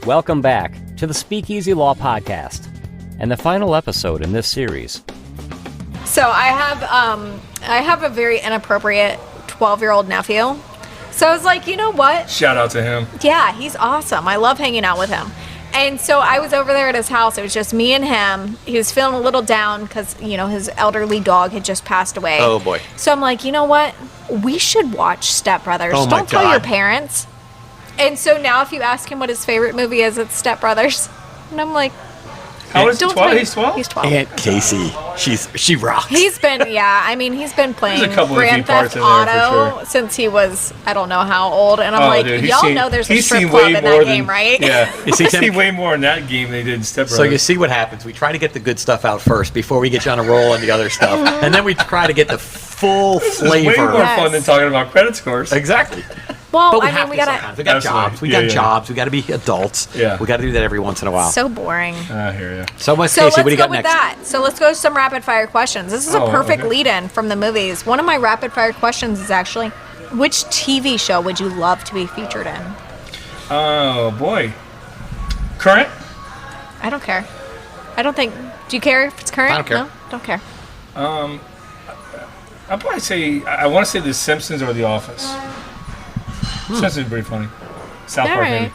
Welcome back to the Speakeasy Law Podcast and the final episode in this series. So I have a very inappropriate 12-year-old nephew. So I was like, you know what? Shout out to him. Yeah, he's awesome. I love hanging out with him. And so I was over there at his house. It was just me and him. He was feeling a little down because, his elderly dog had just passed away. Oh, boy. So I'm like, you know what? We should watch Step Brothers. Oh, my Don't tell God. your parents. And so now if you ask him what his favorite movie is, it's Step Brothers. And I'm like, How old is he? 12? He's 12? He's 12. Aunt Casey, she rocks. He's been playing There's a couple of Grand key parts Theft in there for Auto sure. since he was, I don't know how old. And I'm like, dude, y'all know there's a he's strip seen club way in more that than- game, right? Yeah. You see, He's Tim? seen way more in that game than he did in Step So Brothers. you see what happens. We try to get the good stuff out first before we get you on a roll on the other stuff. And then we try to get the full This is flavor. way more Yes. fun than talking about credit scores. Exactly. Well, But we I have mean, we to gotta. sometimes. We got Absolutely. jobs. We got Yeah. jobs. We got to be adults. Yeah. We got to do that every once in a while. So boring. I hear you. So, Miss So Casey, let's what do you go got with next? that. So let's go to some rapid fire questions. This is a Oh, perfect okay. lead-in from the movies. One of my rapid fire questions is actually, which TV show would you love to be featured in? Oh, boy. Current? I don't care. I don't think. Do you care if it's current? I don't care. No, don't care. I'd probably say, I want to say The Simpsons or The Office. Simpsons is pretty funny. South All Park, right. maybe.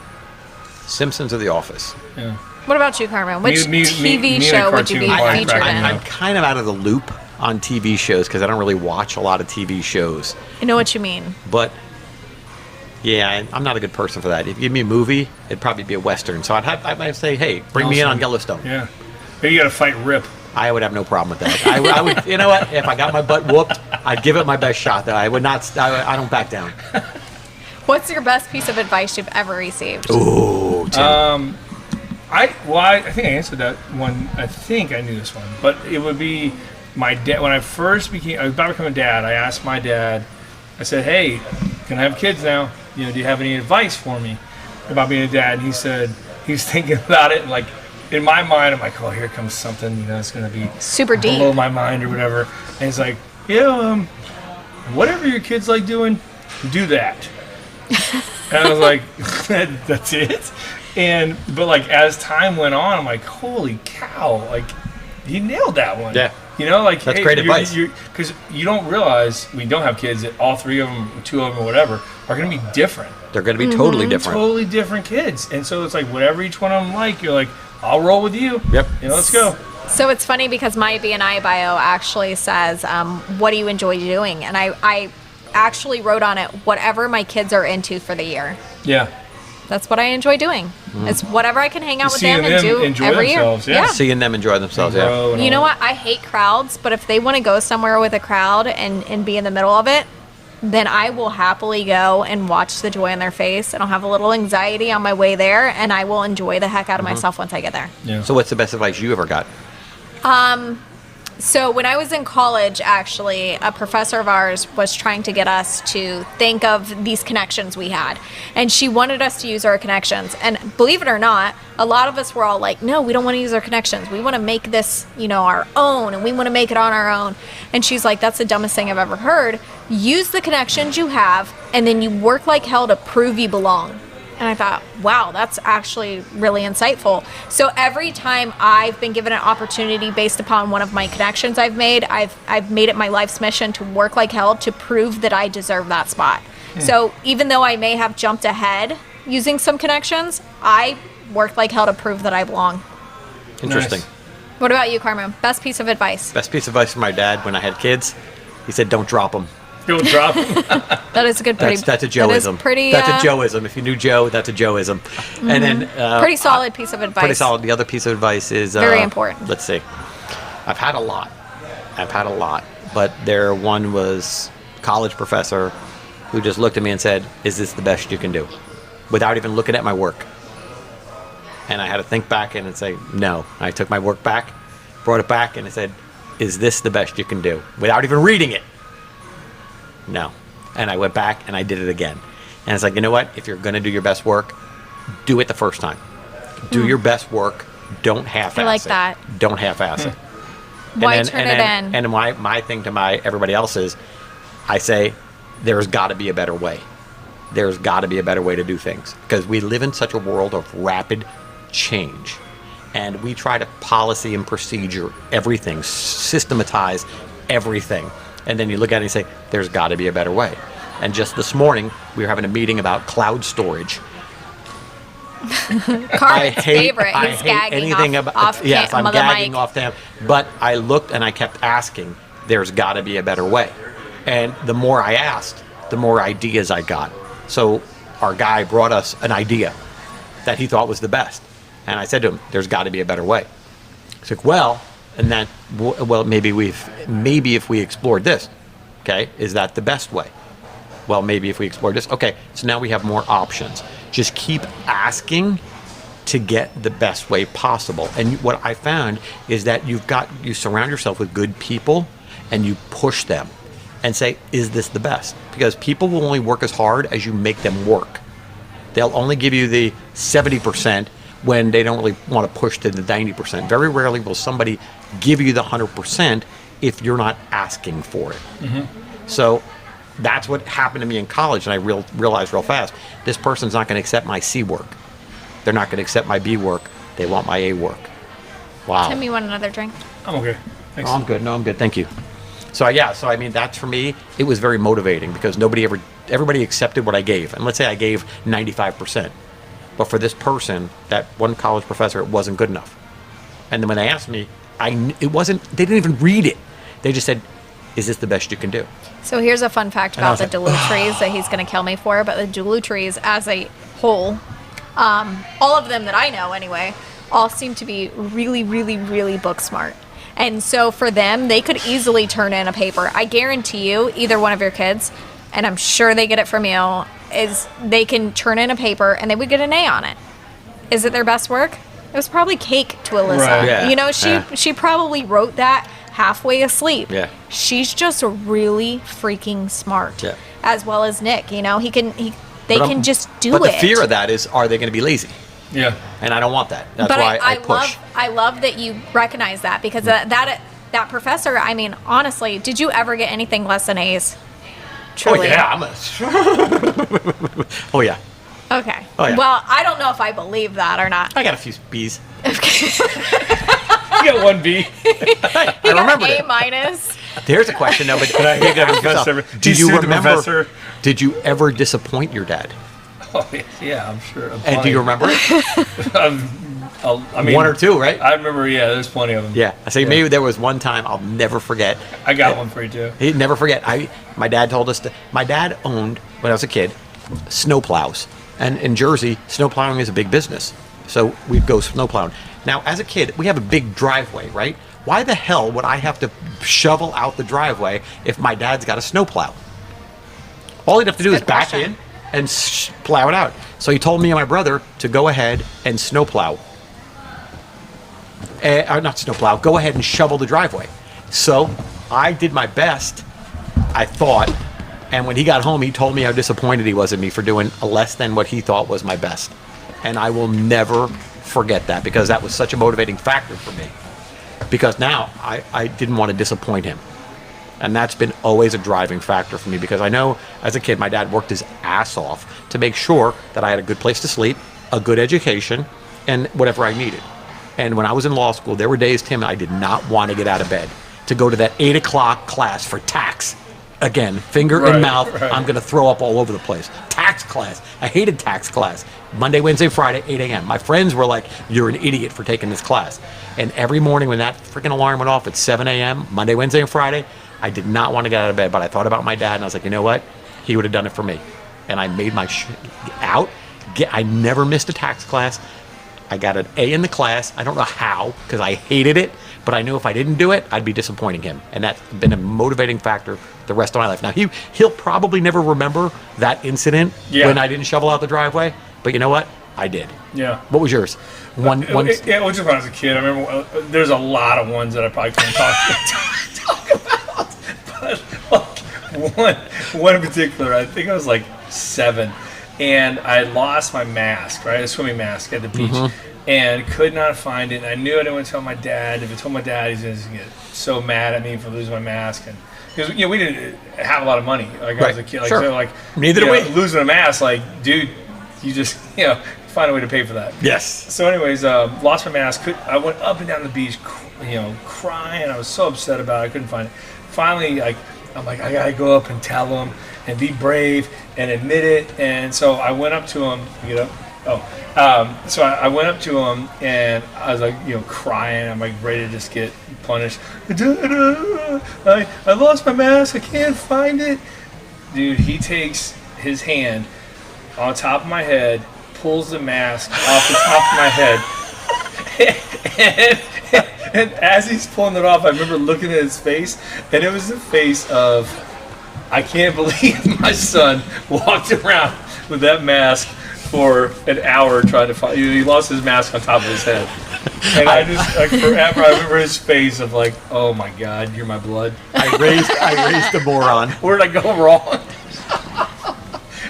Simpsons or The Office? Yeah. What about you, Carmen? Which Me TV and a show would you be cartoon featured cracking in? me I'm kind of out of the loop on TV shows because I don't really watch a lot of TV shows. I know what you mean. But yeah, I'm not a good person for that. If you give me a movie, it'd probably be a Western. So I might say, hey, bring me in on Yellowstone. Yeah. Maybe you got to fight Rip. I would have no problem with that. I would, you know what? If I got my butt whooped, I'd give it my best shot. Though I would not. I don't back down. What's your best piece of advice you've ever received? Ooh, Tim. I think I answered that one. I think I knew this one, but it would be my dad. When I was about to become a dad. I asked my dad. I said, "Hey, can I have kids now? Do you have any advice for me about being a dad?" And he said he's thinking about it, and like in my mind, I'm like, "Oh, here comes something. It's going to be Super deep. below my mind or whatever." And he's like, "Yeah, whatever your kids like doing, do that." And I was like, "That's it." But like as time went on, I'm like, holy cow! Like he nailed that one. Yeah. Like That's hey, great advice. Because you don't realize we don't have kids. That all three of them, two of them, or whatever, are going to be different. They're going to be totally different. Totally different kids. And so it's like whatever each one of them like, you're like, I'll roll with you. Yep. Let's go. So it's funny because my BNI bio actually says, what do you enjoy doing? And I actually wrote on it, whatever my kids are into for the year. Yeah. That's what I enjoy doing. It's whatever I can hang out with them and Seeing them do enjoy every themselves, year. yeah. Seeing them enjoy themselves. Yeah. Grow and You know all what? I hate crowds, but if they want to go somewhere with a crowd and be in the middle of it, then I will happily go and watch the joy on their face, and I'll have a little anxiety on my way there, and I will enjoy the heck out of myself once I get there. Yeah. So what's the best advice you ever got? So when I was in college, actually, a professor of ours was trying to get us to think of these connections we had. And she wanted us to use our connections. And believe it or not, a lot of us were all like, no, we don't want to use our connections. We want to make this, our own, and we want to make it on our own. And she's like, that's the dumbest thing I've ever heard. Use the connections you have, and then you work like hell to prove you belong. And I thought, wow, that's actually really insightful. So every time I've been given an opportunity based upon one of my connections I've made, I've made it my life's mission to work like hell to prove that I deserve that spot. So even though I may have jumped ahead using some connections, I worked like hell to prove that I belong. Interesting. Nice. What about you, Carmen? Best piece of advice? Best piece of advice from my dad when I had kids, he said, don't drop them. Don't drop them. That is a good pretty. That's a That Joeism. is pretty. That's a Joeism. If you knew Joe, that's a Joeism. And then Pretty solid piece of advice. pretty solid. The other piece of advice is Very important. Let's see. I've had a lot, but one was a college professor who just looked at me and said, "Is this the best you can do?" Without even looking at my work. And I had to think back and say, "No." I took my work back, brought it back, and I said, "Is this the best you can do?" Without even reading it. No. And I went back and I did it again. And it's like, you know what? If you're going to do your best work, do it the first time. Do your best work. Don't half-ass it. I like that. Don't half-ass it. Why turn it in? And my thing to everybody else is, I say, there's got to be a better way. there's got to be a better way to do things, because we live in such a world of rapid change, and we try to policy and procedure everything, systematize everything, and then you look at it and you say, there's got to be a better way. And just this morning, we were having a meeting about cloud storage. Carmen's favorite. He's gagging off yes, I'm the gagging mic. off them. But I looked and I kept asking, there's got to be a better way. And the more I asked, the more ideas I got. So our guy brought us an idea that he thought was the best. And I said to him, there's got to be a better way. He's like, well, and then, well, maybe if we explored this, okay, is that the best way? Well, maybe if we explored this, okay, so now we have more options. Just keep asking to get the best way possible. And what I found is that you surround yourself with good people and you push them and say, is this the best? Because people will only work as hard as you make them work. They'll only give you the 70% when they don't really want to push to the 90%. Very rarely will somebody give you the 100% if you're not asking for it. Mm-hmm. So that's what happened to me in college, and I realized real fast, this person's not going to accept my C work. They're not going to accept my B work. They want my A work. Wow. Tim, you want another drink? I'm okay. Thanks. Oh, I'm good. No, I'm good. Thank you. So I mean, that's for me, it was very motivating because everybody accepted what I gave. And let's say I gave 95%. But for this person, that one college professor, it wasn't good enough. And then when they asked me, they didn't even read it. They just said, is this the best you can do? So here's a fun fact about the Dellutris that he's going to kill me for. But the Dellutris as a whole, all of them that I know anyway, all seem to be really, really, really book smart. And so for them, they could easily turn in a paper. I guarantee you, either one of your kids, and I'm sure they get it from you, is they can turn in a paper and they would get an A on it. Is it their best work? It was probably cake to Alyssa. Right. Yeah. You know, she probably wrote that halfway asleep. Yeah. She's just really freaking smart. Yeah. As well as Nick, you know, they can just do it. But the fear of that is, are they going to be lazy? Yeah. And I don't want that. That's but why I push. I love that you recognize that, because that professor, I mean, honestly, did you ever get anything less than A's? Truly. Oh yeah, oh yeah. Okay. Oh, yeah. Well, I don't know if I believe that or not. I got a few B's. You got one B. I remember A it. minus. There's a question though, but did you ever disappoint your dad? Oh, yeah, I'm sure. And do you remember it? I mean, one or two, right? I remember, yeah, there's plenty of them. Yeah. I say maybe there was one time I'll never forget. I got one for you, too. He'd never forget. My dad told us my dad owned, when I was a kid, snowplows. And in Jersey, snowplowing is a big business. So we'd go snowplowing. Now, as a kid, we have a big driveway, right? Why the hell would I have to shovel out the driveway if my dad's got a snowplow? All he'd have to do is back in and plow it out. So he told me and my brother to go ahead and snowplow. Not snowplow, go ahead and shovel the driveway. So I did my best, I thought, and when he got home, he told me how disappointed he was in me for doing less than what he thought was my best. And I will never forget that, because that was such a motivating factor for me. Because now I didn't want to disappoint him. And that's been always a driving factor for me, because I know as a kid, my dad worked his ass off to make sure that I had a good place to sleep, a good education, and whatever I needed. And when I was in law school, there were days, Tim, I did not want to get out of bed to go to that 8 o'clock class for tax. Again, finger in mouth, right. I'm going to throw up all over the place. Tax class. I hated tax class. Monday, Wednesday, Friday, 8 a.m. My friends were like, you're an idiot for taking this class. And every morning when that freaking alarm went off at 7 a.m., Monday, Wednesday, and Friday, I did not want to get out of bed, but I thought about my dad, and I was like, you know what? He would have done it for me. And I made my out. I never missed a tax class. I got an A in the class. I don't know how, because I hated it, but I knew if I didn't do it, I'd be disappointing him. And that's been a motivating factor the rest of my life. Now, he'll probably never remember that incident when I didn't shovel out the driveway, but you know what? I did. Yeah. What was yours? One. Well, just when I was a kid, I remember there's a lot of ones that I probably couldn't talk about. But one in particular, I think I was like 7. And I lost my mask, right? A swimming mask at the beach. Mm-hmm. And could not find it. And I knew I didn't want to tell my dad. If I told my dad, he's going to get so mad at me for losing my mask. And because we didn't have a lot of money. Like I was a kid, like, Sure. so like Neither do we. Losing a mask, like dude, you just find a way to pay for that. Yes. So anyways, lost my mask. I went up and down the beach, crying. I was so upset about it. I couldn't find it. Finally, I'm like, I gotta go up and tell him and be brave and admit it. And so I went up to him. So I went up to him and I was like, crying. I'm like ready to just get punished. I lost my mask. I can't find it. Dude, he takes his hand on top of my head, pulls the mask off the top of my head. And as he's pulling it off, I remember looking at his face, and it was the face of, I can't believe my son walked around with that mask for an hour trying to find. He lost his mask on top of his head, and I just forever I remember his face of like, oh my God, you're my blood. I raised a moron. Where did I go wrong?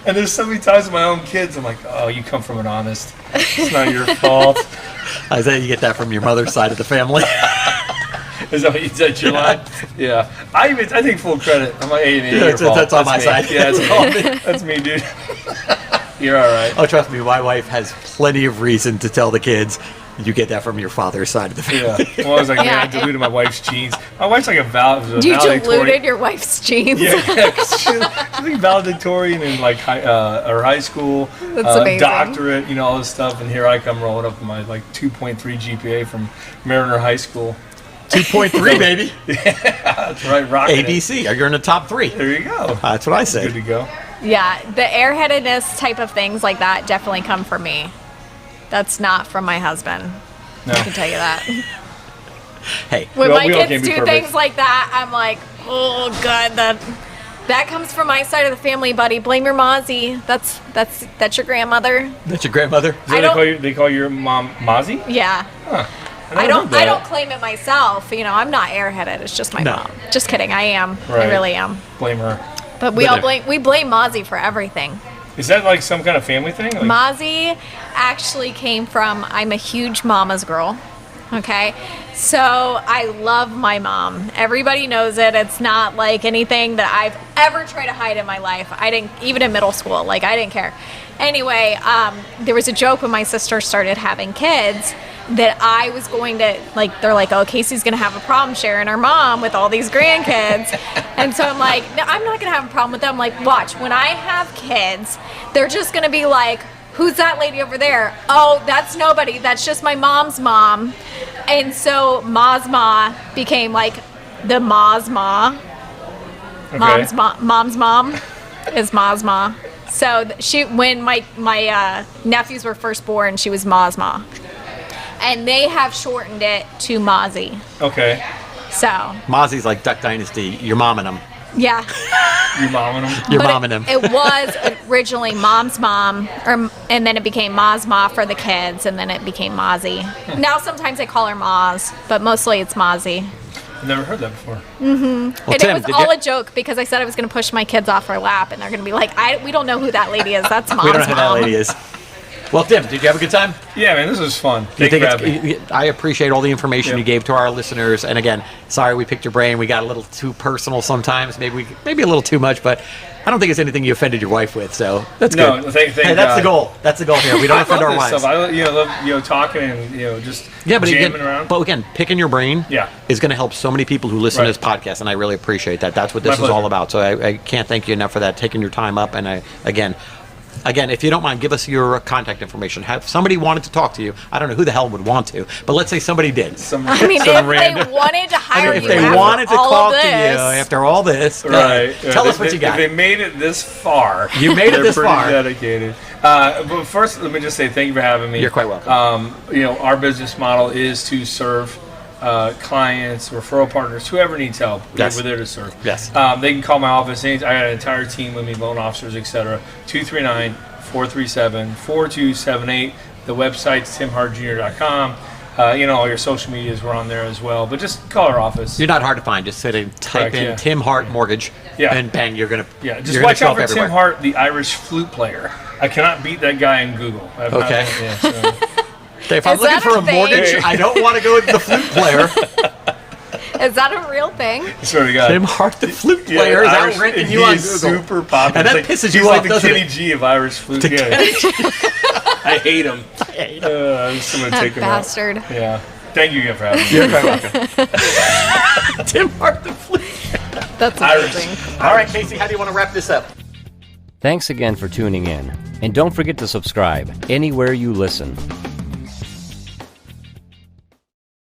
And there's so many times with my own kids, I'm like, oh, you come from an honest. It's not your fault. Isaiah, you get that from your mother's side of the family. Is that what you said, your line? Yeah. I take full credit. I'm like, hey, man, your fault. That's on my me. side. Yeah, it's all me. That's me, dude. You're all right. Oh, trust me, my wife has plenty of reason to tell the kids, you get that from your father's side of the family. Yeah. Well, I was like, man, I diluted my wife's genes. My wife's like a You diluted your wife's genes? Yeah, she's like valedictorian in like high school. That's amazing. Doctorate, all this stuff. And here I come rolling up with my like 2.3 GPA from Mariner High School. 2.3, baby. Yeah, that's right. Rocking ABC. You're in the top 3. There you go. That's what I say. Good to go. Yeah, the airheadedness type of things like that definitely come from me. That's not from my husband. No. I can tell you that. Hey. When Well, my we all kids can't be do perfect. things like that, I'm like, oh God, that comes from my side of the family, buddy. Blame your Mozzie. That's your grandmother. That's your grandmother? So they call your mom Mozzie? Yeah. Huh. I don't claim it myself. I'm not airheaded. It's just my No. mom. Just kidding. I am. I Right. really am. Blame her. But we blame Mozzie for everything. Is that like some kind of family thing? Like, Mozzie actually came from, I'm a huge mama's girl. Okay. So I love my mom. Everybody knows it. It's not like anything that I've ever tried to hide in my life. I didn't, even in middle school, I didn't care. Anyway, there was a joke when my sister started having kids that I was going to, they're like, oh, Casey's going to have a problem sharing her mom with all these grandkids. And so I'm like, no, I'm not going to have a problem with them. I'm like, watch, when I have kids, they're just going to be like, who's that lady over there? Oh, that's nobody. That's just my mom's mom. And so Mazma became like the Mazma. okay. Mom's mom is Mazma. So when my nephews were first born, she was Mazma. And they have shortened it to Mozzie. Okay. So. Mozzie's like Duck Dynasty. You're momming them. Yeah. You're momming them? You're But momming them. It was originally Mom's mom, and then it became Mazma for the kids, and then it became Mozzie. Now sometimes I call her Moz, but mostly it's Mozzie. I've never heard that before. Well, And Tim, it was all a joke because I said I was going to push my kids off her lap, and they're going to be like, we don't know who that lady is. That's Mom's we don't know who that mom. lady is. Well, Tim, did you have a good time? Yeah, man, this was fun. You Thank you for having me. I appreciate all the information Yep. you gave to our listeners. And again, sorry we picked your brain. We got a little too personal sometimes. Maybe a little too much, but I don't think it's anything you offended your wife with. So that's No, good. thank Hey, that's God. the goal. That's the goal here. We don't offend our I love wives. this stuff. I love talking and just Yeah, but jamming again, around. but again, picking your brain Yeah. is going to help so many people who listen Right. to this podcast, and I really appreciate that. That's what this My is all pleasure. about. So I can't thank you enough for that, taking your time up. And Again, if you don't mind, give us your contact information. If somebody wanted to talk to you, I don't know who the hell would want to, but let's say somebody did. I mean, if they wanted to hire If you they after wanted to all talk of to you this, after all this, Right. tell us what you got. If they made it this far, You made it they're this pretty far. dedicated. But first, let me just say thank you for having me. You're quite welcome. Our business model is to serve clients, referral partners, whoever needs help. Yes. We're there to serve. Yes. They can call my office. I got an entire team with me, loan officers, etc. 239-437-4278. The website's timhartjr.com. All your social medias were on there as well. But just call our office. You're not hard to find. Just sit and type Correct, in yeah. Tim Hart Mortgage, Yeah. and bang, you're gonna. Yeah, just you're gonna watch show out up for everywhere. Tim Hart, the Irish flute player. I cannot beat that guy in Google. Okay. So. If I'm Is looking that for a a mortgage, thing? I don't want to go with the flute player. Is that a real thing? I swear to God. Tim Hart, the flute player, is Irish- outranking you on he's Google. super popular. And that It's pisses he's you like off, the doesn't Kenny it? G of Irish flute. Yeah. I hate him. I'm just going to That take him bastard. out. Yeah. Thank you again for having me. You're very welcome. Tim Hart, the flute. That's Irish. amazing. All right, Casey, how do you want to wrap this up? Thanks again for tuning in. And don't forget to subscribe anywhere you listen.